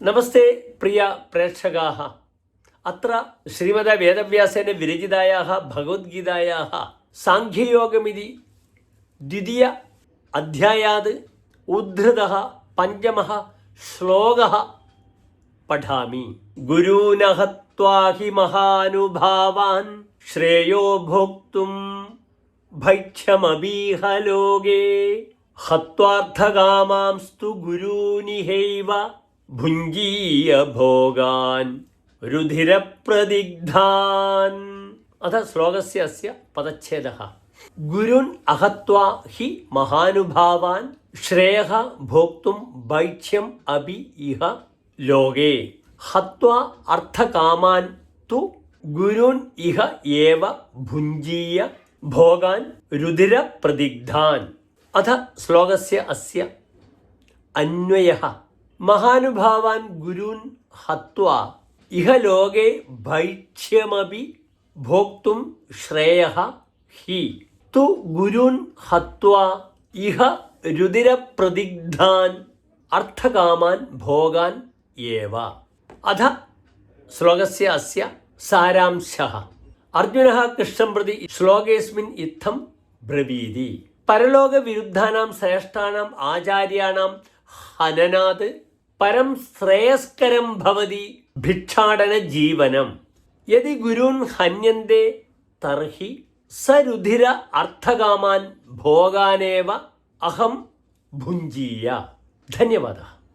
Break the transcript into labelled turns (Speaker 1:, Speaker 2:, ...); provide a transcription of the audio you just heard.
Speaker 1: നമസ്തേ പ്രിയ പ്രേക്ഷകാः അത്ര ശ്രീമദ് വേദവ്യാസേന വിരചിതായാः ഭഗവദ്ഗീതായാः സാഖ്യയോഗമിതി ദ്വിതീയ അധ്യായാത് ഉദ്ധൃതः പഞ്ചമः ശ്ലോകः പഠാമി. ഗുരൂൻ ഹത്വാ ഹി മഹാനുഭാവാൻ ശ്രേയോ ഭോക്തും ഭൈക്ഷ്യമബീഹ ലോകേ ഹത്വാർത്ഥകാമാംസ്തു ഗുരൂനിഹൈവ ഭുഞ്ജീയ ഭോഗാൻ രുധിരപ്രദിഗ്ധാൻ. അഥ ശ്ലോകസ്യ അസ്യ പദച്ഛേദഃ. ഗുരുൻ അഹത്വാ ഹി മഹാനുഭാവാൻ ശ്രേയഃ ഭോക്തും ഭൈക്ഷ്യം അപി ഇഹ ലോകേ ഹത്വാ അർത്ഥകാമാൻ തു ഗുരുൻ ഇഹ ഏവ ഭുഞ്ജീയ ഭോഗാൻ രുധിരപ്രദിഗ്ധാൻ. അഥ ശ്ലോകസ്യ അസ്യ അന്വയഃ. മഹാനുഭാവാൻ ഗുരൂൻ ഹത്വാ ഇഹ ലോകേ ഭൈക്ഷ്യമപി ഭോക്തും ശ്രേയഃ ഹി തു ഗുരൂൻ ഹത്വാ ഇഹ രുധിരപ്രദിഗ്ധാൻ അർത്ഥകാമാൻ ഭോഗാൻ ഏവ. അഥ ശ്ലോകസ്യ അസ്യ സാരാംശഃ. അർജുനഃ കൃഷ്ണം പ്രതി ശ്ലോകേസ്മിൻ ഇത്തം ബ്രവീതി. പരലോകവിരുദ്ധാനാം ശ്രേഷ്ഠാനാം ആചാര്യാണാം ഹനനാത് പരം ശ്രേയസ്കരം ഭവതി ഭിക്ഷാടന ജീവനം. യദി ഗുരൂൻ ഹന്യന്തെ തർഹി സരുധിര അർത്ഥകാമാൻ ഭോഗാനേവ അഹം ഭുഞ്ജീയ. ധന്യവാദः.